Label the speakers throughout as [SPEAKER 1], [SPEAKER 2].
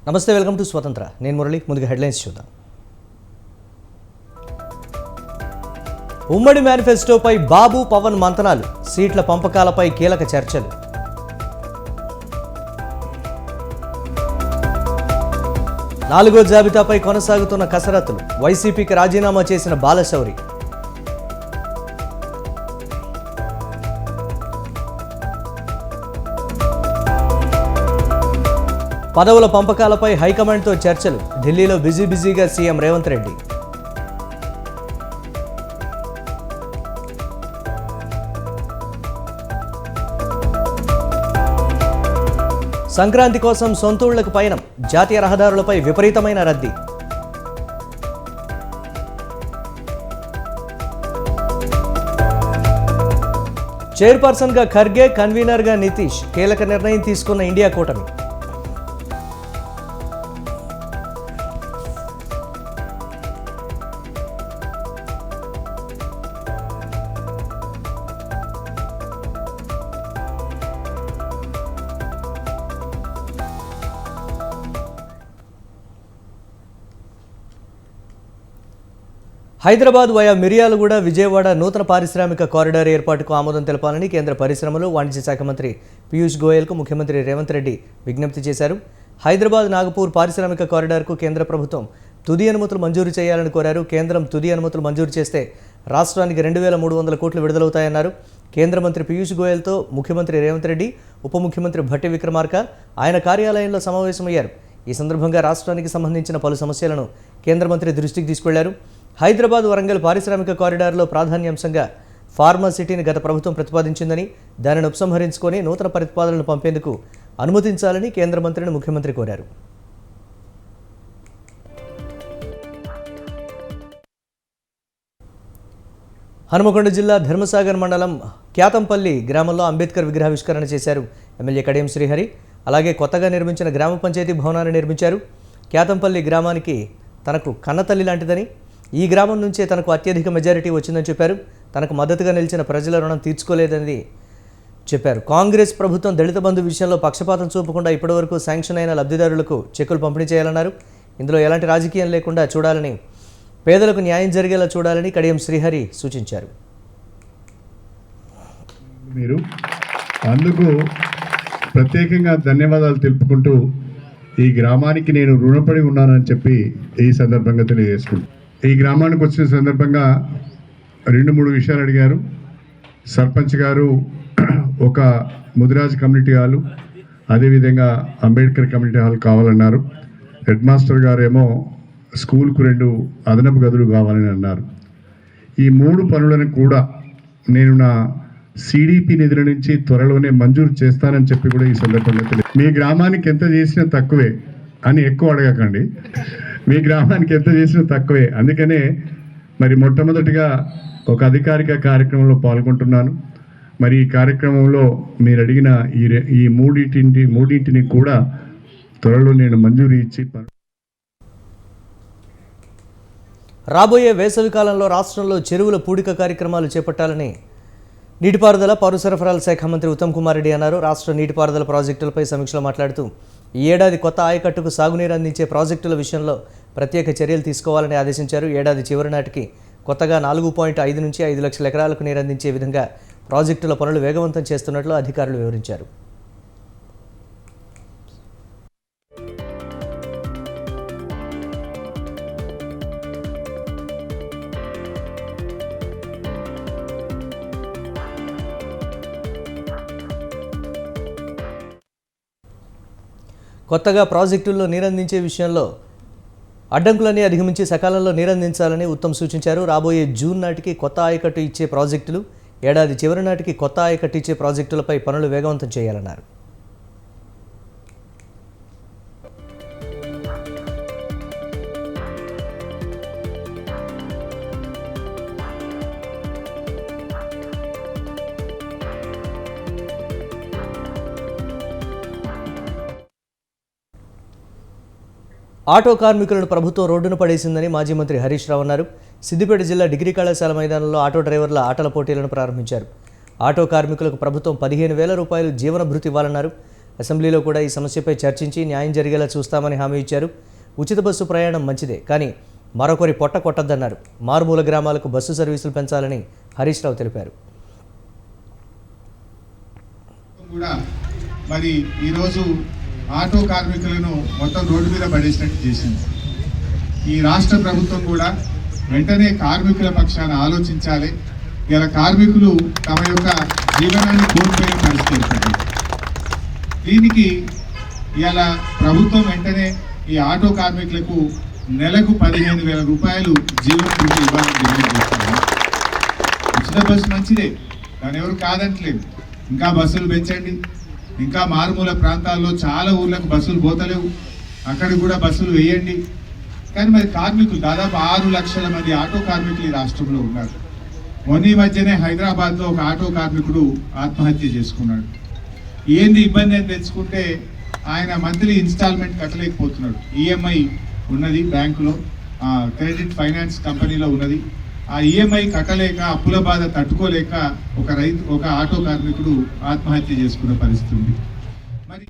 [SPEAKER 1] నమస్తే, welcome to స్వతంత్ర. నేను మురళి. ముందుగా హెడ్లైన్స్ చూద్దాం. ఉమ్మడి మేనిఫెస్టోపై బాబు పవన్ మంతనాలు, సీట్ల పంపకాలపై కీలక చర్చలు. నాలుగో జాబితాపై కొనసాగుతున్న కసరత్తులు, వైసీపీకి రాజీనామా చేసిన బాలశౌరి. పదవుల పంపకాలపై హైకమాండ్తో చర్చలు, ఢిల్లీలో బిజీగా సీఎం రేవంత్ రెడ్డి. సంక్రాంతి కోసం సొంతూళ్లకు పయనం, జాతీయ రహదారులపై విపరీతమైన రద్దీ. చైర్పర్సన్గా ఖర్గే, కన్వీనర్గా నితీష్, కీలక నిర్ణయం తీసుకున్న ఇండియా కూటమి. హైదరాబాద్ వయా మిర్యాలగూడ విజయవాడ నూతన పారిశ్రామిక కారిడార్ ఏర్పాటుకు ఆమోదం తెలపాలని కేంద్ర పరిశ్రమలు, వాణిజ్య శాఖ మంత్రి పీయూష్ గోయల్కు ముఖ్యమంత్రి రేవంత్ రెడ్డి విజ్ఞప్తి చేశారు. హైదరాబాద్ నాగపూర్ పారిశ్రామిక కారిడార్కు కేంద్ర ప్రభుత్వం తుది అనుమతులు మంజూరు చేయాలని కోరారు. కేంద్రం తుది అనుమతులు మంజూరు చేస్తే రాష్ట్రానికి 2,300 కోట్లు విడుదలవుతాయన్నారు. కేంద్ర మంత్రి పీయూష్ గోయల్తో ముఖ్యమంత్రి రేవంత్ రెడ్డి, ఉప ముఖ్యమంత్రి భట్టి విక్రమార్క ఆయన కార్యాలయంలో సమావేశమయ్యారు. ఈ సందర్భంగా రాష్ట్రానికి సంబంధించిన పలు సమస్యలను కేంద్ర మంత్రి దృష్టికి తీసుకెళ్లారు. హైదరాబాద్ వరంగల్ పారిశ్రామిక కారిడార్లో ప్రాధాన్యాంశంగా ఫార్మా సిటీని గత ప్రభుత్వం ప్రతిపాదించిందని, దానిని ఉపసంహరించుకొని నూతన ప్రతిపాదనలు పంపేందుకు అనుమతించాలని కేంద్ర మంత్రిని ముఖ్యమంత్రి కోరారు. హనుమకొండ జిల్లా ధర్మసాగర్ మండలం క్యాతంపల్లి గ్రామంలో అంబేద్కర్ విగ్రహావిష్కరణ చేశారు ఎమ్మెల్యే కడియం శ్రీహరి. అలాగే కొత్తగా నిర్మించిన గ్రామ పంచాయతీ భవనాన్ని నిర్మించారు. క్యాతంపల్లి గ్రామానికి తనకు కన్నతల్లి లాంటిదని, ఈ గ్రామం నుంచే తనకు అత్యధిక మెజారిటీ వచ్చిందని చెప్పారు. తనకు మద్దతుగా నిలిచిన ప్రజల రుణం తీర్చుకోలేదని చెప్పారు. కాంగ్రెస్ ప్రభుత్వం దళిత బంధు విషయంలో పక్షపాతం చూపకుండా ఇప్పటివరకు శాంక్షన్ అయిన లబ్ధిదారులకు చెక్కులు పంపిణీ చేయాలన్నారు. ఇందులో ఎలాంటి రాజకీయం లేకుండా చూడాలని, పేదలకు న్యాయం జరిగేలా చూడాలని కడియం శ్రీహరి సూచించారు.
[SPEAKER 2] మీరు అందుకు ప్రత్యేకంగా ధన్యవాదాలు తెలుపుకుంటూ ఈ గ్రామానికి నేను రుణపడి ఉన్నానని చెప్పి ఈ సందర్భంగా తెలియజేసుకుంటాను. ఈ గ్రామానికి వచ్చిన సందర్భంగా 2-3 విషయాలు అడిగారు. సర్పంచ్ గారు ఒక ముదిరాజ్ కమ్యూనిటీ హాలు, అదేవిధంగా అంబేద్కర్ కమ్యూనిటీ హాల్ కావాలన్నారు. హెడ్ మాస్టర్ గారు ఏమో స్కూల్కు 2 అదనపు గదులు కావాలని అన్నారు. ఈ 3 పనులను కూడా నేను నా సిడిపి నిధుల నుంచి త్వరలోనే మంజూరు చేస్తానని చెప్పి కూడా ఈ సందర్భంగా తెలియదు. మీ గ్రామానికి ఎంత చేసినా తక్కువే అని ఎక్కువ అడగకండి. మీ గ్రామానికి ఎంత చేసినా తక్కువే. అందుకనే మరి మొట్టమొదటిగా ఒక అధికారిక కార్యక్రమంలో పాల్గొంటున్నాను. మరి ఈ కార్యక్రమంలో మీరు అడిగిన ఈ మూడింటిని కూడా త్వరలో నేను మంజూరు ఇచ్చి
[SPEAKER 1] రాబోయే వేసవి కాలంలో రాష్ట్రంలో చెరువుల పూడిక కార్యక్రమాలు చేపట్టాలని నీటిపారుదల, పౌర సరఫరాల శాఖ మంత్రి ఉత్తమ్ కుమార్ రెడ్డి అన్నారు. రాష్ట్ర నీటిపారుదల ప్రాజెక్టులపై సమీక్షలో మాట్లాడుతూ ఈ ఏడాది కొత్త ఆయకట్టుకు సాగునీరు అందించే ప్రాజెక్టుల విషయంలో ప్రత్యేక చర్యలు తీసుకోవాలని ఆదేశించారు. ఏడాది చివరి నాటికి కొత్తగా 4.5 నుంచి 5 లక్షల ఎకరాలకు నీరు అందించే విధంగా ప్రాజెక్టుల పనులు వేగవంతం చేస్తున్నట్లు అధికారులు వివరించారు. కొత్తగా ప్రాజెక్టుల్లో నీరందించే విషయంలో అడ్డంకులన్నీ అధిగమించి సకాలంలో నీరందించాలని ఉత్తమ్ సూచించారు. రాబోయే జూన్ నాటికి కొత్త ఆయకట్టు ఇచ్చే ప్రాజెక్టులు, ఏడాది చివరి నాటికి కొత్త ఆయకట్టు ఇచ్చే ప్రాజెక్టులపై పనులు వేగవంతం చేయాలన్నారు. ఆటో కార్మికులను ప్రభుత్వం రోడ్డున పడేసిందని మాజీ మంత్రి హరీష్ రావు అన్నారు. సిద్దిపేట జిల్లా డిగ్రీ కళాశాల మైదానంలో ఆటో డ్రైవర్ల ఆటల పోటీలను ప్రారంభించారు. ఆటో కార్మికులకు ప్రభుత్వం 15,000 రూపాయలు జీవన భృతి ఇవ్వాలన్నారు. అసెంబ్లీలో కూడా ఈ సమస్యపై చర్చించి న్యాయం జరిగేలా చూస్తామని హామీ ఇచ్చారు. ఉచిత బస్సు ప్రయాణం మంచిదే, కానీ మరొకరి పొట్ట కొట్టద్దన్నారు. మారుమూల గ్రామాలకు బస్సు సర్వీసులు పెంచాలని హరీష్ రావు తెలిపారు.
[SPEAKER 3] కూడా మరి ఈరోజు ఆటో కార్మికులను మొత్తం రోడ్డు మీద పడేసినట్టు చేసింది. ఈ రాష్ట్ర ప్రభుత్వం కూడా వెంటనే కార్మికుల పక్షాన ఆలోచించాలి. ఇలా కార్మికులు తమ యొక్క జీవనాన్ని కోల్పోయే పరిస్థితి ఏర్పడింది. దీనికి ఇలా ప్రభుత్వం వెంటనే ఈ ఆటో కార్మికులకు నెలకు 15,000 రూపాయలు జీవన భృతి ఇవ్వాలని డిమాండ్ చేస్తున్నారు. ఉచిత బస్సు మంచిదే, దాని ఎవరు కాదంటలేదు. ఇంకా బస్సులు పెంచండి. ఇంకా మారుమూల ప్రాంతాల్లో చాలా ఊర్లకు బస్సులు పోతలేవు, అక్కడికి కూడా బస్సులు వేయండి. కానీ మరి కార్మికులు దాదాపు 6 లక్షల మంది ఆటో కార్మికులు ఈ రాష్ట్రంలో ఉన్నారు. మొన్న మధ్యనే హైదరాబాద్లో ఒక ఆటో కార్మికుడు ఆత్మహత్య చేసుకున్నాడు. ఏంది ఇబ్బంది అని తెచ్చుకుంటే ఆయన మంత్లీ ఇన్స్టాల్మెంట్ కట్టలేకపోతున్నాడు. ఈఎంఐ ఉన్నది బ్యాంకులో, క్రెడిట్ ఫైనాన్స్ కంపెనీలో ఉన్నది. ఆ ఈఎంఐ కట్టలేక అప్పుల బాధ తట్టుకోలేక ఒక ఆటో కార్మికుడు ఆత్మహత్య చేసుకున్న పరిస్థితి ఉంది. మరి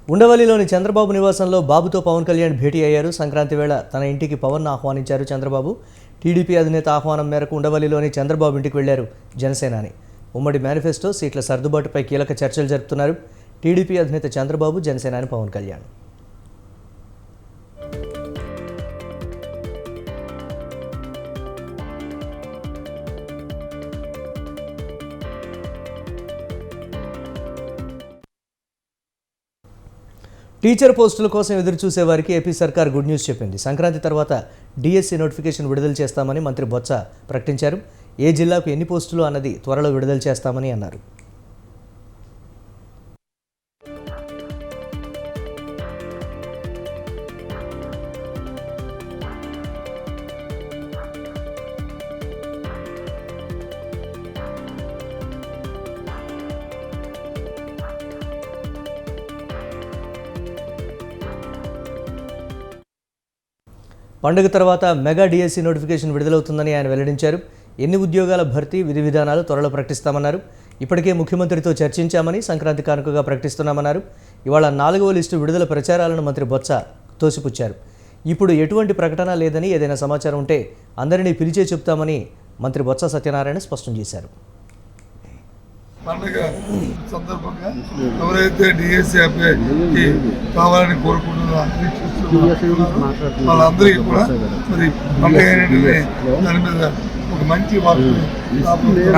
[SPEAKER 1] ఉండవల్లిలోని చంద్రబాబు నివాసంలో బాబుతో పవన్ కళ్యాణ్ భేటీ అయ్యారు. సంక్రాంతి వేళ తన ఇంటికి పవన్ను ఆహ్వానించారు చంద్రబాబు. టీడీపీ అధినేత ఆహ్వానం మేరకు ఉండవల్లిలోని చంద్రబాబు ఇంటికి వెళ్లారు జనసేనాని. ఉమ్మడి మేనిఫెస్టో సీట్ల సర్దుబాటుపై కీలక చర్చలు జరుపుతున్నారు టీడీపీ అధినేత చంద్రబాబు, జనసేనాని పవన్ కళ్యాణ్. టీచర్ పోస్టుల కోసం ఎదురు చూసేవారికి ఏపీ సర్కార్ గుడ్ న్యూస్ చెప్పింది. సంక్రాంతి తర్వాత డిఎస్సి నోటిఫికేషన్ విడుదల చేస్తామని మంత్రి బొత్స ప్రకటించారు. ఏ జిల్లాకు ఎన్ని పోస్టులు అన్నది త్వరలో విడుదల చేస్తామని అన్నారు. పండుగ తర్వాత మెగా డిఎస్సి నోటిఫికేషన్ విడుదలవుతుందని ఆయన వెల్లడించారు. ఎన్ని ఉద్యోగాల భర్తీ, విధి విధానాలు త్వరలో ప్రకటిస్తామన్నారు. ఇప్పటికే ముఖ్యమంత్రితో చర్చించామని, సంక్రాంతి కానుకగా ప్రకటిస్తున్నామన్నారు. ఇవాళ 4వ లిస్టు విడుదల ప్రచారాలను మంత్రి బొత్స తోసిపుచ్చారు. ఇప్పుడు ఎటువంటి ప్రకటన లేదని, ఏదైనా సమాచారం ఉంటే అందరినీ పిలిచే చెప్తామని మంత్రి బొత్స సత్యనారాయణ స్పష్టం చేశారు.
[SPEAKER 4] పండుగ సందర్భంగా ఎవరైతే డిఎస్సి అభ్యర్థి కావాలని కోరుకుంటున్నారో వాళ్ళందరికీ కూడా మరి పండుగ దాని మీద ఒక మంచి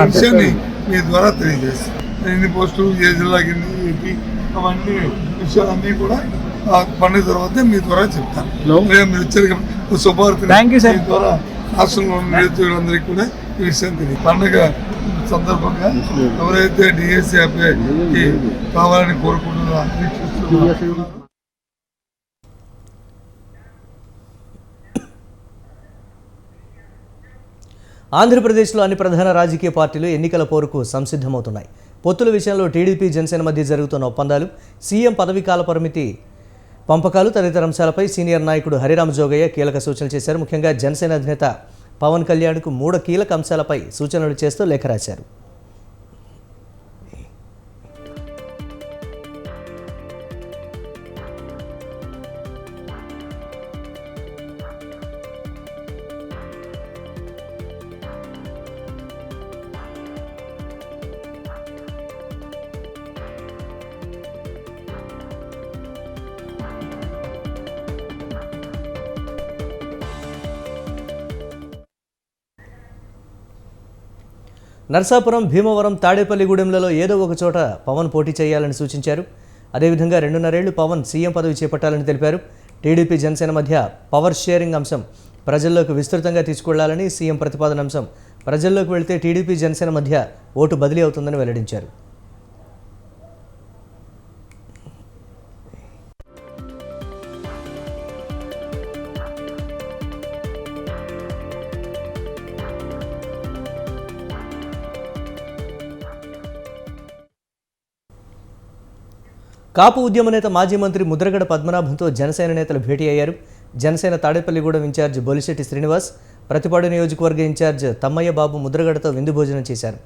[SPEAKER 4] విషయాన్ని మీ ద్వారా తెలియజేస్తాం. ఎన్ని పోస్టులు, ఏ జిల్లాకి ఎన్ని, అవన్నీ విషయాలన్నీ కూడా ఆ పండుగ తర్వాత మీ ద్వారా చెప్తాను. మీరు ఇచ్చిన శుభార్త ద్వారా రాష్ట్రంలో ఉన్న నిరుద్యోగులందరికీ కూడా ఈ విషయం తెలియదు. పండుగ సందర్భంగా ఎవరైతే డిఎస్సి అభ్యర్థి కావాలని కోరుకుంటున్నారో
[SPEAKER 1] ఆంధ్రప్రదేశ్లో అన్ని ప్రధాన రాజకీయ పార్టీలు ఎన్నికల పోరుకు సంసిద్ధమవుతున్నాయి. పొత్తుల విషయంలో టీడీపీ, జనసేన మధ్య జరుగుతున్న ఒప్పందాలు, సీఎం పదవీ కాల పరిమితి పంపకాలు తదితర అంశాలపై సీనియర్ నాయకుడు హరిరామ జోగయ్య కీలక సూచనలు చేశారు. ముఖ్యంగా జనసేన అధినేత పవన్ కళ్యాణ్కు 3 కీలక అంశాలపై సూచనలు చేస్తూ లేఖ రాశారు. నర్సాపురం, భీమవరం, తాడేపల్లిగూడెంలలో ఏదో ఒక చోట పవన్ పోటీ చేయాలని సూచించారు. అదేవిధంగా 2.5 ఏళ్లు పవన్ సీఎం పదవి చేపట్టాలని తెలిపారు. టీడీపీ, జనసేన మధ్య పవర్ షేరింగ్ అంశం ప్రజల్లోకి విస్తృతంగా తీసుకెళ్లాలని, సీఎం ప్రతిపాదన అంశం ప్రజల్లోకి వెళితే టీడీపీ, జనసేన మధ్య ఓటు బదిలీ అవుతుందని వెల్లడించారు. కాపు ఉద్యమ నేత, మాజీ మంత్రి ముద్రగడ పద్మనాభంతో జనసేన నేతలు భేటీ అయ్యారు. జనసేన తాడేపల్లిగూడెం ఇన్ఛార్జ్ బొలిశెట్టి శ్రీనివాస్, ప్రతిపాడు నియోజకవర్గ ఇన్ఛార్జ్ తమ్మయ్య బాబు ముద్రగడతో విందు భోజనం చేశారు.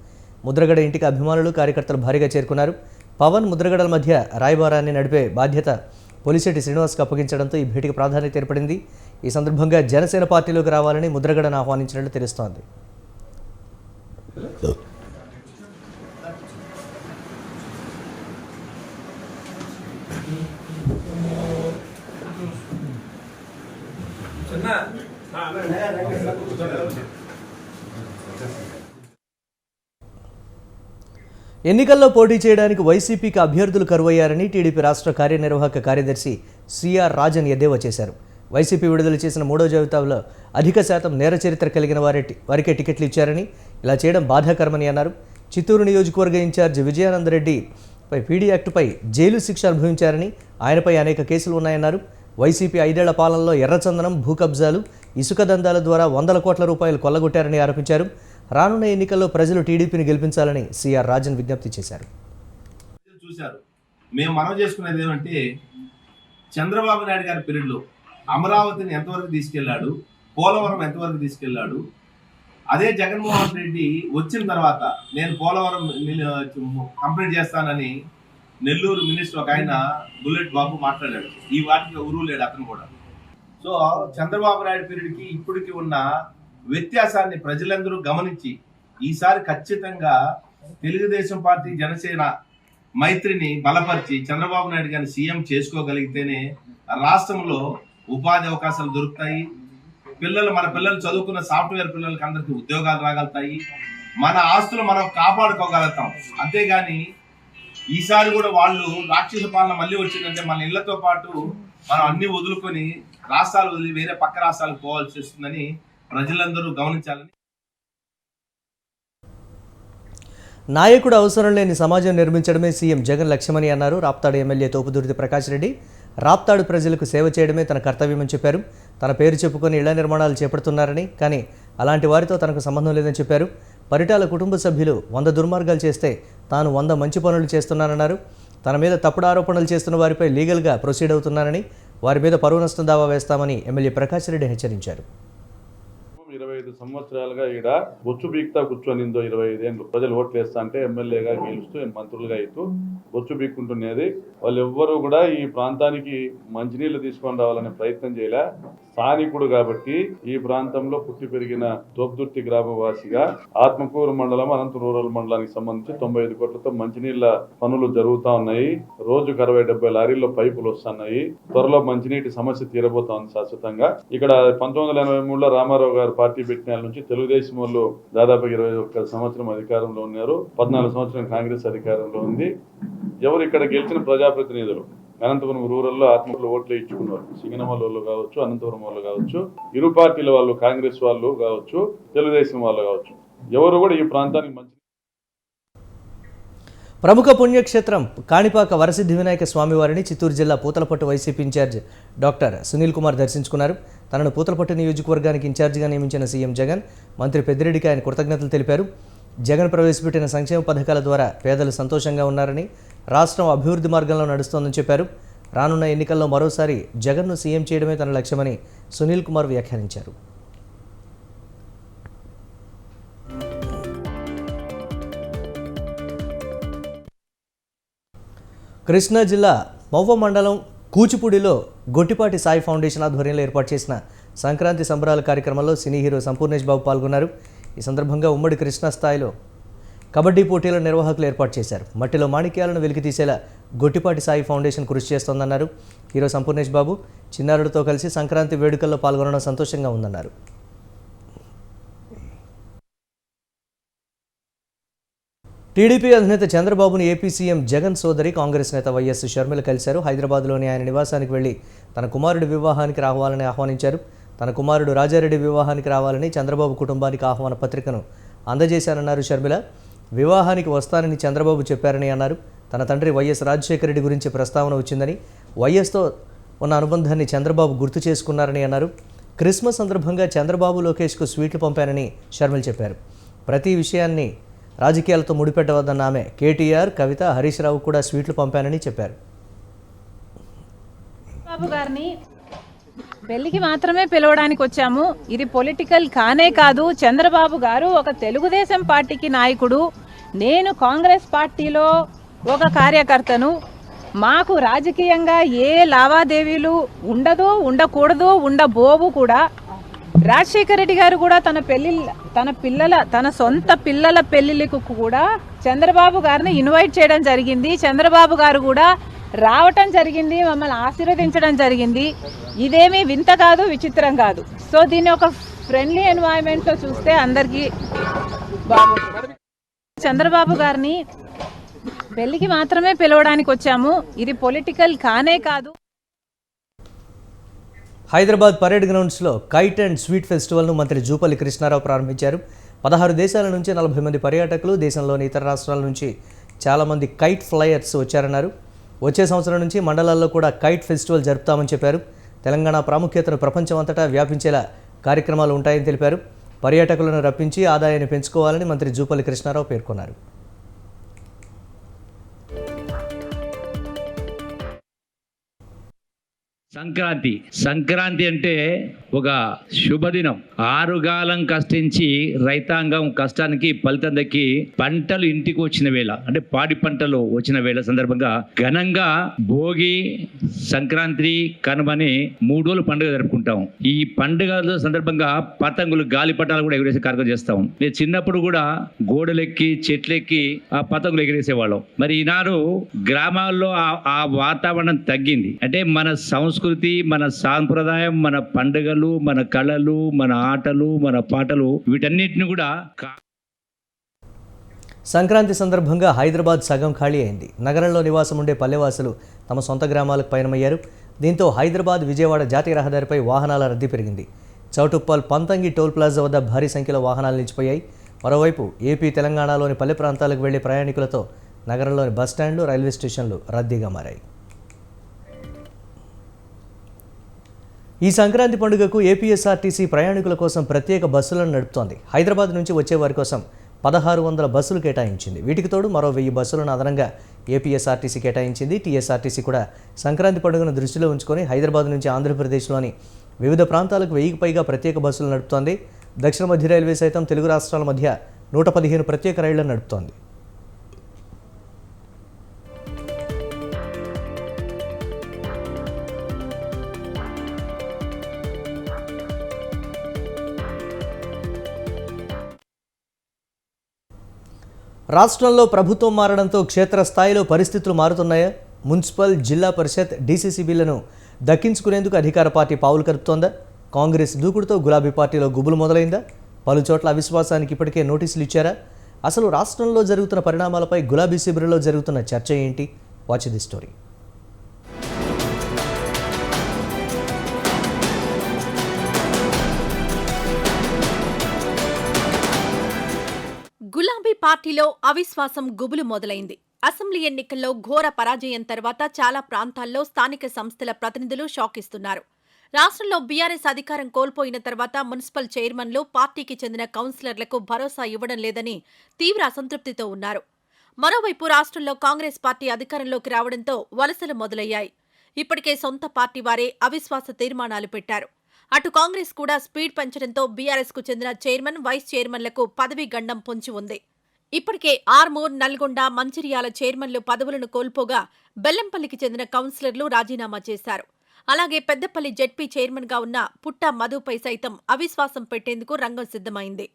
[SPEAKER 1] ముద్రగడ ఇంటికి అభిమానులు, కార్యకర్తలు భారీగా చేరుకున్నారు. పవన్ ముద్రగడల మధ్య రాయబారాన్ని నడిపే బాధ్యత పొలిశెట్టి శ్రీనివాస్కు అప్పగించడంతో ఈ భేటీకి ప్రాధాన్యత ఏర్పడింది. ఈ సందర్భంగా జనసేన పార్టీలోకి రావాలని ముద్రగడను ఆహ్వానించినట్లు తెలుస్తోంది. ఎన్నికల్లో పోటీ చేయడానికి వైసీపీకి అభ్యర్థులు కరువయ్యారని టీడీపీ రాష్ట్ర కార్యనిర్వాహక కార్యదర్శి సిఆర్ రాజన్ ఎద్దేవా చేశారు. వైసీపీ విడుదల చేసిన 3వ జాబితాలో అధిక శాతం నేర చరిత్ర కలిగిన వారికే టికెట్లు ఇచ్చారని, ఇలా చేయడం బాధాకరమని అన్నారు. చిత్తూరు నియోజకవర్గ ఇన్ఛార్జ్ విజయానందరెడ్డిపై పీడీ యాక్టుపై జైలు శిక్ష అనుభవించారని, ఆయనపై అనేక కేసులు ఉన్నాయన్నారు. వైసీపీ 5 ఏళ్ల పాలనలో ఎర్రచందనం, భూ కబ్జాలు, ఇసుక దందాల ద్వారా వందల కోట్ల రూపాయలు కొల్లగొట్టారని ఆరోపించారు. రానున్న ఎన్నికల్లో ప్రజలు టీడీపీని గెలిపించాలని సిఆర్ రాజన్ విజ్ఞప్తి చేశారు.
[SPEAKER 5] చూశారు. మేము మనం చేసుకునేది ఏమంటే, చంద్రబాబు నాయుడు గారి పీరియడ్లో అమరావతిని ఎంతవరకు తీసుకెళ్లాడు, పోలవరం ఎంతవరకు తీసుకెళ్లాడు. అదే జగన్మోహన్ రెడ్డి వచ్చిన తర్వాత నేను పోలవరం కంప్లీట్ చేస్తానని నెల్లూరు మినిస్టర్ ఒక ఆయన బుల్లెట్ బాబు మాట్లాడాడు. ఈ వాటికి ఊరు లేడు అతను కూడా. సో చంద్రబాబు నాయుడు పీరియడ్కి ఇప్పటికి ఉన్న వ్యత్యాసాన్ని ప్రజలందరూ గమనించి ఈసారి ఖచ్చితంగా తెలుగుదేశం పార్టీ జనసేన మైత్రిని బలపరిచి చంద్రబాబు నాయుడు గారిని సీఎం చేసుకోగలిగితేనే రాష్ట్రంలో ఉపాధి అవకాశాలు దొరుకుతాయి. మన పిల్లలు చదువుకున్న సాఫ్ట్వేర్ పిల్లలకి అందరికీ ఉద్యోగాలు రాగలుగుతాయి. మన ఆస్తులు మనం కాపాడుకోగలుగుతాం. అంతేగాని ఈసారి కూడా వాళ్ళు రాక్షస పాలన మళ్ళీ వచ్చిందంటే మన ఇళ్లతో పాటు మనం అన్ని వదులుకొని రాష్ట్రాలు వదిలి వేరే పక్క రాష్ట్రాలకు పోవాల్సి వస్తుందని ప్రజలందరూ గమనించాలని.
[SPEAKER 1] నాయకుడు అవసరం లేని సమాజం నిర్మించడమే సీఎం జగన్ లక్ష్యమని అన్నారు. రాప్తాడు ఎమ్మెల్యే తోపుదుర్తి ప్రకాష్ రెడ్డి రాప్తాడు ప్రజలకు సేవ చేయడమే తన కర్తవ్యమని చెప్పారు. తన పేరు చెప్పుకొని ఇళ్ల నిర్మాణాలు చేపడుతున్నారని, కానీ అలాంటి వారితో తనకు సంబంధం లేదని చెప్పారు. పరిటాల కుటుంబ సభ్యులు 100 దుర్మార్గాలు చేస్తే తాను 100 మంచి పనులు చేస్తున్నానన్నారు. తన మీద తప్పుడు ఆరోపణలు చేస్తున్న వారిపై లీగల్గా ప్రొసీడ్ అవుతున్నానని, వారి మీద పరువు నష్టం దావా వేస్తామని ఎమ్మెల్యే ప్రకాష్ రెడ్డి హెచ్చరించారు.
[SPEAKER 6] 25 సంవత్సరాలుగా ఈడ బొచ్చు బీక్తా కూర్చొనిందో 25 ఏళ్ళు ప్రజలు ఓట్లు వేస్తా అంటే ఎమ్మెల్యేగా గెలుస్తూ మంత్రులుగా అవుతూ బొచ్చు బీక్కుంటున్నది. వాళ్ళు ఎవ్వరూ కూడా ఈ ప్రాంతానికి మంచినీళ్లు తీసుకొని రావాలనే ప్రయత్నం చేయలే. స్థానికుడు కాబట్టి ఈ ప్రాంతంలో పుట్టి పెరిగిన తోపుదుర్తి గ్రామవాసిగా ఆత్మకూరు మండలం, అనంత రూరల్ మండలానికి సంబంధించి 95 కోట్లతో మంచినీళ్ల పనులు జరుగుతా ఉన్నాయి. రోజుకు 60-70 లారీల్లో పైపులు వస్తున్నాయి. త్వరలో మంచినీటి సమస్య తీరబోతా ఉంది శాశ్వతంగా. ఇక్కడ 1983లో రామారావు గారు పార్టీ పెట్టిన నుంచి తెలుగుదేశం వాళ్ళు దాదాపు 21 సంవత్సరం అధికారంలో ఉన్నారు. 14 సంవత్సరం కాంగ్రెస్ అధికారంలో ఉంది. ఎవరు ఇక్కడ గెలిచిన ప్రజాప్రతినిధులు అనంతపురం రూరల్లో ఆత్మకూరు ఓట్లు ఇచ్చుకున్నారు. సింగనమల వాళ్ళు కావచ్చు, అనంతపురం వాళ్ళు కావచ్చు, ఇరు పార్టీల వాళ్ళు, కాంగ్రెస్ వాళ్ళు కావచ్చు, తెలుగుదేశం వాళ్ళు కావచ్చు, ఎవరు కూడా ఈ ప్రాంతానికి మంచి.
[SPEAKER 1] ప్రముఖ పుణ్యక్షేత్రం కాణిపాక వరసిద్ధి వినాయక స్వామివారిని చిత్తూరు జిల్లా పూతలపట్టు వైసీపీ ఇన్ఛార్జ్ డాక్టర్ సునీల్ కుమార్ దర్శించుకున్నారు. తనను పూతలపట్టు నియోజకవర్గానికి ఇన్ఛార్జిగా నియమించిన సీఎం జగన్, మంత్రి పెద్దిరెడ్డికి ఆయన కృతజ్ఞతలు తెలిపారు. జగన్ ప్రవేశపెట్టిన సంక్షేమ పథకాల ద్వారా పేదలు సంతోషంగా ఉన్నారని, రాష్ట్రం అభివృద్ధి మార్గంలో నడుస్తోందని చెప్పారు. రానున్న ఎన్నికల్లో మరోసారి జగన్ను సీఎం చేయడమే తన లక్ష్యమని సునీల్ కుమార్ వ్యాఖ్యానించారు. కృష్ణా జిల్లా మవ్వ మండలం కూచిపూడిలో గొట్టిపాటి సాయి ఫౌండేషన్ ఆధ్వర్యంలో ఏర్పాటు చేసిన సంక్రాంతి సంబరాల కార్యక్రమంలో సినీ హీరో సంపూర్ణేష్ బాబు పాల్గొన్నారు. ఈ సందర్భంగా ఉమ్మడి కృష్ణా స్థాయిలో కబడ్డీ పోటీల నిర్వాహకులు ఏర్పాటు చేశారు. మట్టిలో మాణిక్యాలను వెలికితీసేలా గొట్టిపాటి సాయి ఫౌండేషన్ కృషి చేస్తోందన్నారు. హీరో సంపూర్ణేష్ బాబు చిన్నారులతో కలిసి సంక్రాంతి వేడుకల్లో పాల్గొనడం సంతోషంగా ఉందన్నారు. టీడీపీ అధినేత చంద్రబాబును ఏపీ సీఎం జగన్ సోదరి కాంగ్రెస్ నేత వైఎస్ షర్మిల కలిశారు. హైదరాబాద్లోని ఆయన నివాసానికి వెళ్లి తన కుమారుడి వివాహానికి రావాలని ఆహ్వానించారు. తన కుమారుడు రాజారెడ్డి వివాహానికి రావాలని చంద్రబాబు కుటుంబానికి ఆహ్వాన పత్రికను అందజేశానన్నారు షర్మిల. వివాహానికి వస్తానని చంద్రబాబు చెప్పారని అన్నారు. తన తండ్రి వైఎస్ రాజశేఖర రెడ్డి గురించి ప్రస్తావన వచ్చిందని, వైఎస్తో ఉన్న అనుబంధాన్ని చంద్రబాబు గుర్తు చేసుకున్నారని అన్నారు. క్రిస్మస్ సందర్భంగా చంద్రబాబు లోకేష్కు స్వీట్లు పంపానని షర్మిల చెప్పారు. ప్రతి విషయాన్ని రాజకీయాలతో ముడిపెట్టవద్దన్న ఆమె కేటీఆర్, కవిత, హరీష్ రావు కూడా స్వీట్లు పంపానని చెప్పారు.
[SPEAKER 7] బాబు గారిని పెళ్లికి మాత్రమే పిలవడానికి వచ్చాము. ఇది పొలిటికల్ కానే కాదు. చంద్రబాబు గారు ఒక తెలుగుదేశం పార్టీకి నాయకుడు. నేను కాంగ్రెస్ పార్టీలో ఒక కార్యకర్తను మాకు రాజకీయంగా ఏ లావాదేవీలు ఉండదో, ఉండకూడదో, ఉండబోవు కూడా. రాజశేఖర రెడ్డి గారు కూడా తన సొంత పిల్లల పెళ్లిళ్ళకు కూడా చంద్రబాబు గారిని ఇన్వైట్ చేయడం జరిగింది. చంద్రబాబు గారు కూడా రావటం జరిగింది, మమ్మల్ని ఆశీర్వదించడం జరిగింది. ఇదేమీ వింత కాదు, విచిత్రం కాదు. సో దీన్ని ఒక ఫ్రెండ్లీ ఎన్వైరన్మెంట్లో చూస్తే అందరికీ బాగుంటుంది. చంద్రబాబు గారిని పెళ్లికి మాత్రమే పిలవడానికి వచ్చాము, ఇది పొలిటికల్ కానే కాదు.
[SPEAKER 1] హైదరాబాద్ పరేడ్ గ్రౌండ్స్లో కైట్ అండ్ స్వీట్ ఫెస్టివల్ను మంత్రి జూపల్లి కృష్ణారావు ప్రారంభించారు. 16 దేశాల నుంచి 40 మంది పర్యాటకులు, దేశంలోని ఇతర రాష్ట్రాల నుంచి చాలామంది కైట్ ఫ్లయర్స్ వచ్చారన్నారు. వచ్చే సంవత్సరం నుంచి మండలాల్లో కూడా కైట్ ఫెస్టివల్ జరుపుతామని చెప్పారు. తెలంగాణ ప్రాముఖ్యతను ప్రపంచమంతటా వ్యాపించేలా కార్యక్రమాలు ఉంటాయని తెలిపారు. పర్యాటకులను రప్పించి ఆదాయాన్ని పెంచుకోవాలని మంత్రి జూపల్లి కృష్ణారావు పేర్కొన్నారు.
[SPEAKER 8] సంక్రాంతి అంటే ఒక శుభదినం. ఆరుగాలం కష్టించి రైతాంగం కష్టానికి ఫలితం దక్కి పంటలు ఇంటికి వచ్చిన వేళ, అంటే పాడి పంటలు వచ్చిన వేళ సందర్భంగా ఘనంగా భోగి, సంక్రాంతి, కనుమని 3 రోజులు పండుగ జరుపుకుంటాం. ఈ పండుగ సందర్భంగా పతంగులు, గాలి పటాలు కూడా ఎగరేసే కార్యక్రమం చేస్తాం. నేను చిన్నప్పుడు కూడా గోడలెక్కి, చెట్లెక్కి ఆ పతంగులు ఎగరేసేవాళ్ళం. మరి ఈనాడు గ్రామాల్లో ఆ వాతావరణం తగ్గింది. అంటే మన సంస్కృతి, మన సాంప్రదాయం, మన పండుగలు, మన కళలు, మన ఆటలు, మన పాటలు, వీటన్నిటిని కూడా
[SPEAKER 1] సంక్రాంతి సందర్భంగా హైదరాబాద్ సగం ఖాళీ అయింది. నగరంలో నివాసం ఉండే పల్లెవాసులు తమ సొంత గ్రామాలకు పయనమయ్యారు. దీంతో హైదరాబాద్ విజయవాడ జాతీయ రహదారిపై వాహనాల రద్దీ పెరిగింది. చౌటుప్పల్, పంతంగి టోల్ ప్లాజా వద్ద భారీ సంఖ్యలో వాహనాలు నిలిచిపోయాయి. మరోవైపు ఏపీ, తెలంగాణలోని పల్లె ప్రాంతాలకు వెళ్లే ప్రయాణికులతో నగరంలోని బస్టాండ్లు, రైల్వే స్టేషన్లు రద్దీగా మారాయి. ఈ సంక్రాంతి పండుగకు ఏపీఎస్ఆర్టీసీ ప్రయాణికుల కోసం ప్రత్యేక బస్సులను నడుపుతోంది. హైదరాబాద్ నుంచి వచ్చే వారి కోసం 1600 బస్సులు కేటాయించింది. వీటికి తోడు మరో 1000 బస్సులను అదనంగా ఏపీఎస్ఆర్టీసీ కేటాయించింది. టీఎస్ఆర్టీసీ కూడా సంక్రాంతి పండుగను దృష్టిలో ఉంచుకొని హైదరాబాద్ నుంచి ఆంధ్రప్రదేశ్లోని వివిధ ప్రాంతాలకు 1000కి పైగా ప్రత్యేక బస్సులు నడుపుతోంది. దక్షిణ మధ్య రైల్వే సైతం తెలుగు రాష్ట్రాల మధ్య 115 ప్రత్యేక రైళ్లను నడుపుతోంది. రాష్ట్రంలో ప్రభుత్వం మారడంతో క్షేత్రస్థాయిలో పరిస్థితులు మారుతున్నాయా? మున్సిపల్, జిల్లా పరిషత్, డీసీసీబీలను దక్కించుకునేందుకు అధికార పార్టీ పావులు కలుపుతోందా? కాంగ్రెస్ దూకుడుతో గులాబీ పార్టీలో గుబులు మొదలైందా? పలు చోట్ల అవిశ్వాసానికి ఇప్పటికే నోటీసులు ఇచ్చారా? అసలు రాష్ట్రంలో జరుగుతున్న పరిణామాలపై గులాబీ శిబిరంలో జరుగుతున్న చర్చ ఏంటి? Watch the story.
[SPEAKER 9] గులాబీ పార్టీలో అవిశ్వాసం గుబులు మొదలైంది. అసెంబ్లీ ఎన్నికల్లో ఘోర పరాజయం తర్వాత చాలా ప్రాంతాల్లో స్థానిక సంస్థల ప్రతినిధులు షాక్ ఇస్తున్నారు. రాష్ట్రంలో బీఆర్ఎస్ అధికారం కోల్పోయిన తర్వాత మున్సిపల్ చైర్మన్లు పార్టీకి చెందిన కౌన్సిలర్లకు భరోసా ఇవ్వడం లేదని తీవ్ర అసంతృప్తితో ఉన్నారు. మరోవైపు రాష్ట్రంలో కాంగ్రెస్ పార్టీ అధికారంలోకి రావడంతో వలసలు మొదలయ్యాయి. ఇప్పటికే సొంత పార్టీ వారే అవిశ్వాస తీర్మానాలు పెట్టారు. అటు కాంగ్రెస్ కూడా స్పీడ్ పెంచడంతో బీఆర్ఎస్ కు చెందిన చైర్మన్, వైస్ చైర్మన్లకు పదవీ గండం పొంచి ఉంది. ఇప్పటికే ఆర్మూర్, నల్గొండ, మంచిర్యాల చైర్మన్లు పదవులను కోల్పోగా బెల్లంపల్లికి చెందిన కౌన్సిలర్లు రాజీనామా చేశారు. అలాగే పెద్దపల్లి జెడ్పీ చైర్మన్ గా ఉన్న పుట్ట మధుపై సైతం అవిశ్వాసం పెట్టేందుకు రంగం సిద్ధమైంది.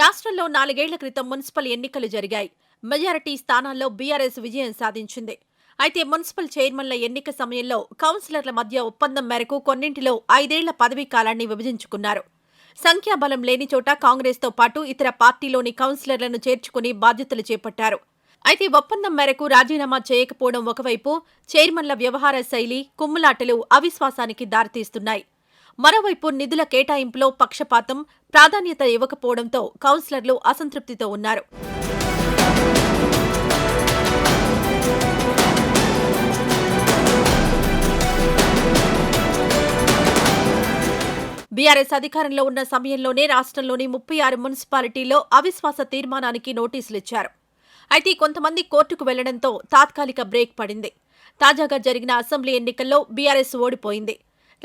[SPEAKER 9] రాష్ట్రంలో 4 ఏళ్ల క్రితం మున్సిపల్ ఎన్నికలు జరిగాయి. మెజారిటీ స్థానాల్లో బీఆర్ఎస్ విజయం సాధించింది. అయితే మున్సిపల్ చైర్మన్ల ఎన్నిక సమయంలో కౌన్సిలర్ల మధ్య ఒప్పందం మేరకు కొన్నింటిలో 5 ఏళ్ల పదవీ కాలాన్ని విభజించుకున్నారు. సంఖ్యాబలం లేని చోట కాంగ్రెస్తో పాటు ఇతర పార్టీలోని కౌన్సిలర్లను చేర్చుకుని బాధ్యతలు చేపట్టారు. అయితే ఒప్పందం మేరకు రాజీనామా చేయకపోవడం ఒకవైపు, చైర్మన్ల వ్యవహార శైలి, కుమ్ములాటలు అవిశ్వాసానికి దారితీస్తున్నాయి. మరోవైపు నిధుల కేటాయింపులో పక్షపాతం, ప్రాధాన్యత ఇవ్వకపోవడంతో కౌన్సిలర్లు అసంతృప్తితో ఉన్నారు. బీఆర్ఎస్ అధికారంలో ఉన్న సమయంలోనే రాష్ట్రంలోని 36 మున్సిపాలిటీల్లో అవిశ్వాస తీర్మానానికి నోటీసులిచ్చారు. అయితే కొంతమంది కోర్టుకు వెళ్లడంతో తాత్కాలిక బ్రేక్ పడింది. తాజాగా జరిగిన అసెంబ్లీ ఎన్నికల్లో బీఆర్ఎస్ ఓడిపోయింది.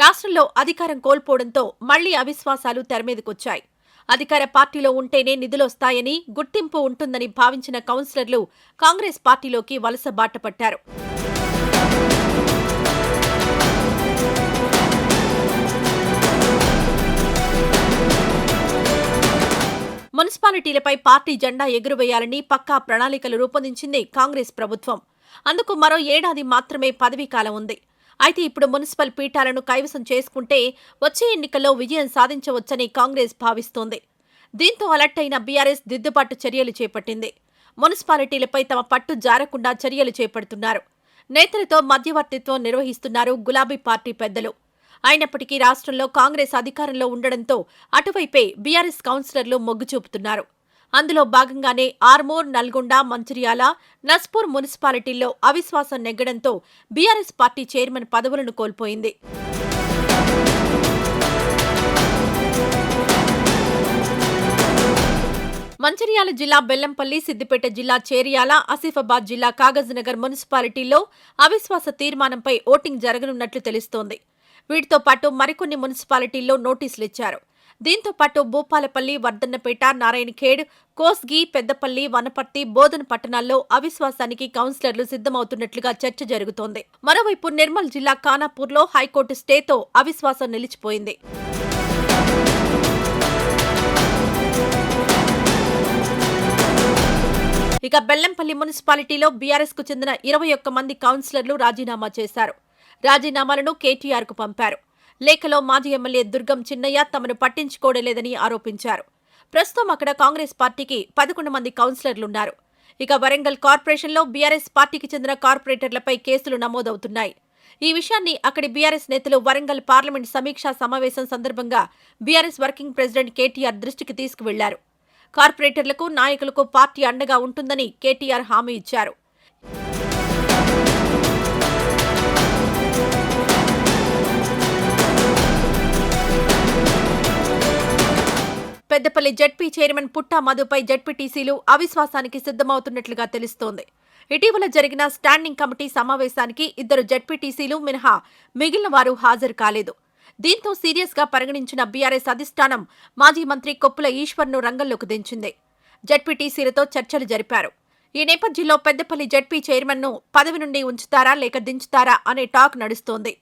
[SPEAKER 9] రాష్ట్రంలో అధికారం కోల్పోవడంతో మళ్లీ అవిశ్వాసాలు తెరమీదకొచ్చాయి. అధికార పార్టీలో ఉంటేనే నిధులొస్తాయని, గుర్తింపు ఉంటుందని భావించిన కౌన్సిలర్లు కాంగ్రెస్ పార్టీలోకి వలస బాట పట్టారు. మున్సిపాలిటీలపై పార్టీ జెండా ఎగురవేయాలని పక్కా ప్రణాళికలు రూపొందించింది కాంగ్రెస్ ప్రభుత్వం. అందుకు మరో ఏడాది మాత్రమే పదవీకాలం ఉంది. అయితే ఇప్పుడు మున్సిపల్ పీఠాలను కైవసం చేసుకుంటే వచ్చే ఎన్నికల్లో విజయం సాధించవచ్చని కాంగ్రెస్ భావిస్తోంది. దీంతో అలర్ట్ అయిన బీఆర్ఎస్ దిద్దుబాటు చర్యలు చేపట్టింది. మున్సిపాలిటీలపై తమ పట్టు జారకుండా చర్యలు చేపడుతున్నారు. నేతలతో మధ్యవర్తిత్వం నిర్వహిస్తున్నారు గులాబీ పార్టీ పెద్దలు. అయినప్పటికీ రాష్ట్రంలో కాంగ్రెస్ అధికారంలో ఉండడంతో అటువైపే బీఆర్ఎస్ కౌన్సిలర్లు మొగ్గు చూపుతున్నారు. అందులో భాగంగానే ఆర్మూర్, నల్గొండ, మంచిర్యాల, నస్పూర్ మున్సిపాలిటీల్లో అవిశ్వాసం నెగ్గడంతో బీఆర్ఎస్ పార్టీ చైర్మన్ పదవులను కోల్పోయింది. మంచిర్యాల జిల్లా బెల్లంపల్లి, సిద్దిపేట జిల్లా చేర్యాల, ఆసిఫాబాద్ జిల్లా కాగజ్నగర్ మున్సిపాలిటీల్లో అవిశ్వాస తీర్మానంపై ఓటింగ్ జరగనున్నట్లు తెలుస్తోంది. వీటితో పాటు మరికొన్ని మున్సిపాలిటీల్లో నోటీసులిచ్చారు. దీంతో పాటు భూపాలపల్లి, వర్ధన్నపేట, నారాయణఖేడ్, కోస్గి, పెద్దపల్లి, వనపర్తి, బోధన్ పట్టణాల్లో అవిశ్వాసానికి కౌన్సిలర్లు సిద్ధమవుతున్నట్లుగా చర్చ జరుగుతోంది. మరోవైపు నిర్మల్ జిల్లా ఖానాపూర్లో హైకోర్టు స్టేతో అవిశ్వాసం నిలిచిపోయింది. ఇక బెల్లంపల్లి మున్సిపాలిటీలో బీఆర్ఎస్ కు చెందిన 21 మంది కౌన్సిలర్లు రాజీనామా చేశారు. రాజీనామాలను కేటీఆర్ కు పంపారు. లేఖలో మాజీ ఎమ్మెల్యే దుర్గం చిన్నయ్య తమను పట్టించుకోవలేదని ఆరోపించారు. ప్రస్తుతం అక్కడ కాంగ్రెస్ పార్టీకి 11 మంది కౌన్సిలర్లున్నారు. ఇక వరంగల్ కార్పొరేషన్లో బీఆర్ఎస్ పార్టీకి చెందిన కార్పొరేటర్లపై కేసులు నమోదవుతున్నాయి. ఈ విషయాన్ని అక్కడి బీఆర్ఎస్ నేతలు వరంగల్ పార్లమెంట్ సమీక్షా సమావేశం సందర్భంగా బీఆర్ఎస్ వర్కింగ్ ప్రెసిడెంట్ కేటీఆర్ దృష్టికి తీసుకువెళ్లారు. కార్పొరేటర్లకు, నాయకులకు పార్టీ అండగా ఉంటుందని కేటీఆర్ హామీ ఇచ్చారు. పెద్దపల్లి జడ్పీ చైర్మన్ పుట్టా మధుపై జడ్పీటీసీలు అవిశ్వాసానికి సిద్ధమవుతున్నట్లుగా తెలుస్తోంది. ఇటీవల జరిగిన స్టాండింగ్ కమిటీ సమావేశానికి 2 జడ్పీటీసీలు మినహా మిగిలిన వారు హాజరు కాలేదు. దీంతో సీరియస్ గా పరిగణించిన బీఆర్ఎస్ అధిష్టానం మాజీ మంత్రి కొప్పుల ఈశ్వర్ను రంగంలోకి దించింది. జడ్పీటీసీలతో చర్చలు జరిపారు. ఈ నేపథ్యంలో పెద్దపల్లి జడ్పీ చైర్మన్ను పదవి నుండి ఉంచుతారా లేక దించుతారా అనే టాక్ నడుస్తోంది.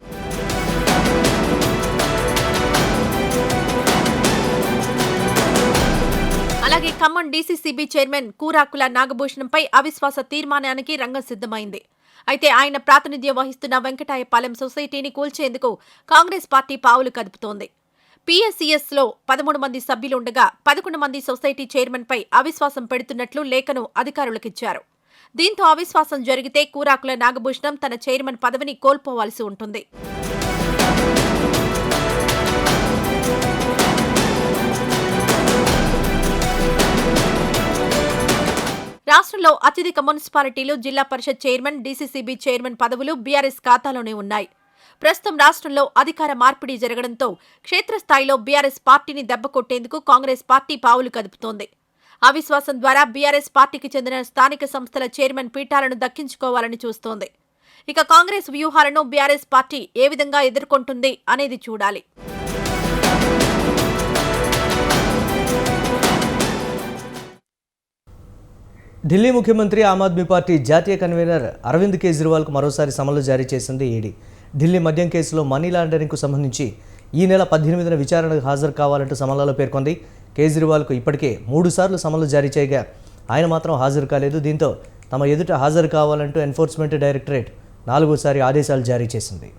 [SPEAKER 9] అలాగే ఖమ్మం డీసీసీబీ చైర్మన్ కూరాకుల నాగభూషణంపై అవిశ్వాస తీర్మానానికి రంగం సిద్ధమైంది. అయితే ఆయన ప్రాతినిధ్యం వహిస్తున్న వెంకటాయపాలెం సొసైటీని కూల్చేందుకు కాంగ్రెస్ పార్టీ పావులు కదుపుతోంది. పీఎస్సీఎస్లో 13 మంది సభ్యులుండగా 11 మంది సొసైటీ చైర్మన్పై అవిశ్వాసం పెడుతున్నట్లు లేఖను అధికారులకిచ్చారు. దీంతో అవిశ్వాసం జరిగితే కూరాకుల నాగభూషణం తన చైర్మన్ పదవిని కోల్పోవాల్సి ఉంటుంది. రాష్ట్రంలో అత్యధిక మున్సిపాలిటీలు, జిల్లా పరిషత్ చైర్మన్, డీసీసీబీ చైర్మన్ పదవులు బీఆర్ఎస్ ఖాతాలోనే ఉన్నాయి. ప్రస్తుతం రాష్ట్రంలో అధికార మార్పిడి జరగడంతో క్షేత్రస్థాయిలో బీఆర్ఎస్ పార్టీని దెబ్బకొట్టేందుకు కాంగ్రెస్ పార్టీ పావులు కదుపుతోంది. అవిశ్వాసం ద్వారా బీఆర్ఎస్ పార్టీకి చెందిన స్థానిక సంస్థల చైర్మన్ పీఠాలను దక్కించుకోవాలని చూస్తోంది. ఇక కాంగ్రెస్ వ్యూహాలను బీఆర్ఎస్ పార్టీ ఏ విధంగా ఎదుర్కొంటుంది అనేది చూడాలి.
[SPEAKER 1] ఢిల్లీ ముఖ్యమంత్రి ఆమ్ ఆద్మీ పార్టీ జాతీయ కన్వీనర్ అరవింద్ కేజ్రీవాల్కు మరోసారి సమన్లు జారీ చేసింది ఈడీ. ఢిల్లీ మద్యం కేసులో మనీ లాండరింగ్కు సంబంధించి ఈ నెల 18న విచారణకు హాజరు కావాలంటూ సమన్లలో పేర్కొంది. కేజ్రీవాల్కు ఇప్పటికే 3 సార్లు సమన్లు జారీ చేయగా ఆయన మాత్రం హాజరు కాలేదు. దీంతో తమ ఎదుట హాజరు కావాలంటూ ఎన్ఫోర్స్మెంట్ డైరెక్టరేట్ 4వసారి ఆదేశాలు జారీ చేసింది.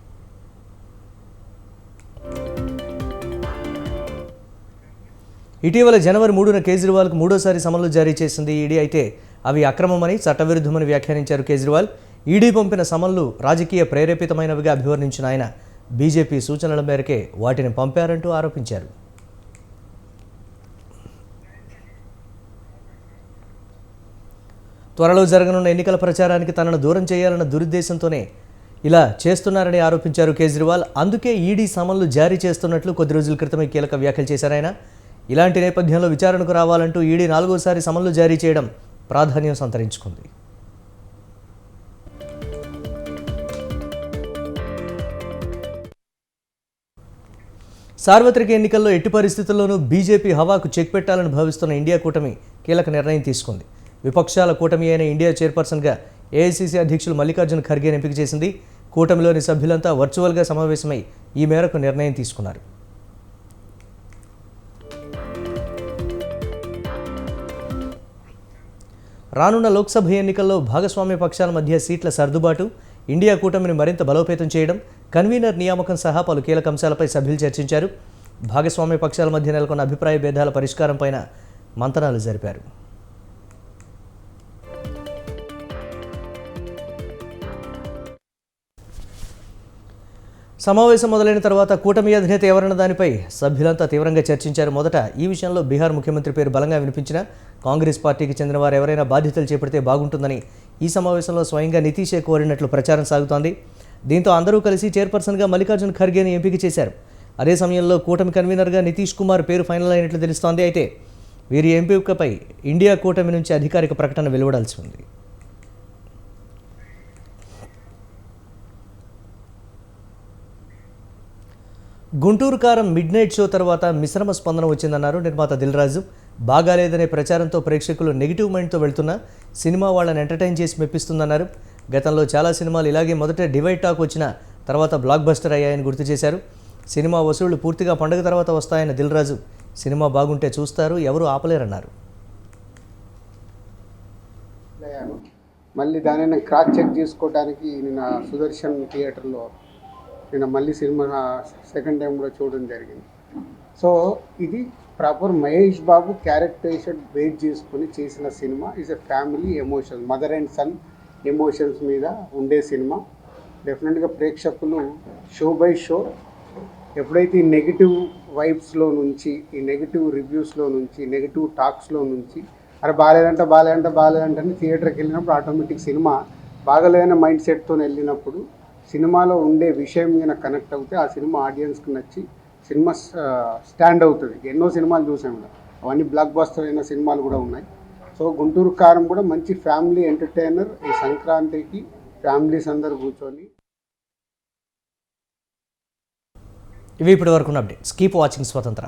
[SPEAKER 1] ఇటీవల జనవరి 3న కేజ్రీవాల్కు 3వసారి సమన్లు జారీ చేసింది ఈడీ. అయితే అవి అక్రమమని, చట్టవిరుద్ధమని వ్యాఖ్యానించారు కేజ్రీవాల్. ఈడీ పంపిన సమన్లు రాజకీయ ప్రేరేపితమైనవిగా అభివర్ణించిన ఆయన బీజేపీ సూచనల మేరకే వాటిని పంపారంటూ ఆరోపించారు. త్వరలో జరగనున్న ఎన్నికల ప్రచారానికి తనను దూరం చేయాలన్న దురుద్దేశంతోనే ఇలా చేస్తున్నారని ఆరోపించారు కేజ్రీవాల్. అందుకే ఈడీ సమన్లు జారీ చేస్తున్నట్లు కొద్ది రోజుల క్రితమే కీలక వ్యాఖ్యలు చేశారు ఆయన. ఇలాంటి నేపథ్యంలో విచారణకు రావాలంటూ ఈడీ 4వసారి సమన్లు జారీ చేయడం ప్రాధాన్యం సంతరించుకుంది. సార్వత్రిక ఎన్నికల్లో ఎట్టి పరిస్థితుల్లోనూ బీజేపీ హవాకు చెక్ పెట్టాలని భావిస్తున్న ఇండియా కూటమి కీలక నిర్ణయం తీసుకుంది. విపక్షాల కూటమి అయిన ఇండియా చైర్పర్సన్గా ఏఐసీసీ అధ్యక్షులు మల్లికార్జున ఖర్గేని ఎంపిక చేసింది. కూటమిలోని సభ్యులంతా వర్చువల్గా సమావేశమై ఈ మేరకు నిర్ణయం తీసుకున్నారు. రానున్న లోక్సభ ఎన్నికల్లో భాగస్వామ్య పక్షాల మధ్య సీట్ల సర్దుబాటు, ఇండియా కూటమిని మరింత బలోపేతం చేయడం, కన్వీనర్ నియామకం సహా పలు కీలక అంశాలపై సభ్యులు చర్చించారు. భాగస్వామ్య పక్షాల మధ్య నెలకొన్న అభిప్రాయ భేదాల పరిష్కారంపైన మంతనాలు జరిపారు. సమావేశం మొదలైన తర్వాత కూటమి అధినేత ఎవరన్న దానిపై సభ్యులంతా తీవ్రంగా చర్చించారు. మొదట ఈ విషయంలో బీహార్ ముఖ్యమంత్రి పేరు బలంగా వినిపించిన కాంగ్రెస్ పార్టీకి చెందిన వారు ఎవరైనా బాధ్యతలు చేపడితే బాగుంటుందని ఈ సమావేశంలో స్వయంగా నితీషే కోరినట్లు ప్రచారం సాగుతోంది. దీంతో అందరూ కలిసి చైర్పర్సన్గా మల్లికార్జున ఖర్గేని ఎంపిక చేశారు. అదే సమయంలో కూటమి కన్వీనర్గా నితీష్ కుమార్ పేరు ఫైనల్ అయినట్లు తెలుస్తోంది. అయితే వీరి ఎంపికపై ఇండియా కూటమి నుంచి అధికారిక ప్రకటన వెలువడాల్సి ఉంది. గుంటూరు కారం మిడ్ నైట్ షో తర్వాత మిశ్రమ స్పందన వచ్చిందన్నారు నిర్మాత దిల్ రాజు. బాగాలేదనే ప్రచారంతో ప్రేక్షకులు నెగిటివ్ మైండ్తో వెళ్తున్నా సినిమా వాళ్ళని ఎంటర్టైన్ చేసి మెప్పిస్తుందన్నారు. గతంలో చాలా సినిమాలు ఇలాగే మొదట డివైడ్ టాక్ వచ్చిన తర్వాత బ్లాక్ బస్టర్ అయ్యాయని గుర్తు చేశారు. సినిమా వసూళ్లు పూర్తిగా పండుగ తర్వాత వస్తాయన్న దిల్ రాజు సినిమా బాగుంటే చూస్తారు, ఎవరూ ఆపలేరన్నారు.
[SPEAKER 10] మళ్ళీ దానిని క్రాస్ చెక్ చేసుకోవడానికి నిన్న సుదర్శన్ థియేటర్లో నిన్న మళ్ళీ సినిమా సెకండ్ టైం కూడా చూడడం జరిగింది. సో ఇది proper Mahesh Babu characterization base చేసుకొని చేసిన సినిమా. Is a family emotion, mother and son emotions మీద ఉండే సినిమా. డెఫినెట్గా ప్రేక్షకులు షో బై షో ఎప్పుడైతే ఈ నెగిటివ్ వైబ్స్లో నుంచి, ఈ నెగిటివ్ రివ్యూస్లో నుంచి, నెగిటివ్ టాక్స్లో నుంచి అరే బాగాలేదంటే అని థియేటర్కి వెళ్ళినప్పుడు ఆటోమేటిక్ సినిమా బాగలేదనే మైండ్ సెట్తో వెళ్ళినప్పుడు సినిమాలో ఉండే విషయం మీద కనెక్ట్ అవుతే ఆ సినిమా ఆడియన్స్కి నచ్చి సినిమా స్టాండ్ అవుతుంది. ఎన్నో సినిమాలు చూసాము, అవన్నీ బ్లాక్ బస్టర్ అయిన సినిమాలు కూడా ఉన్నాయి. సో గుంటూరు కారం కూడా మంచి ఫ్యామిలీ ఎంటర్టైనర్. ఈ సంక్రాంతికి ఫ్యామిలీస్ అందరూ కూర్చొని.
[SPEAKER 1] ఇవి ఇప్పటి వరకు అప్డేట్స్. కీప్ వాచింగ్ స్వతంత్ర.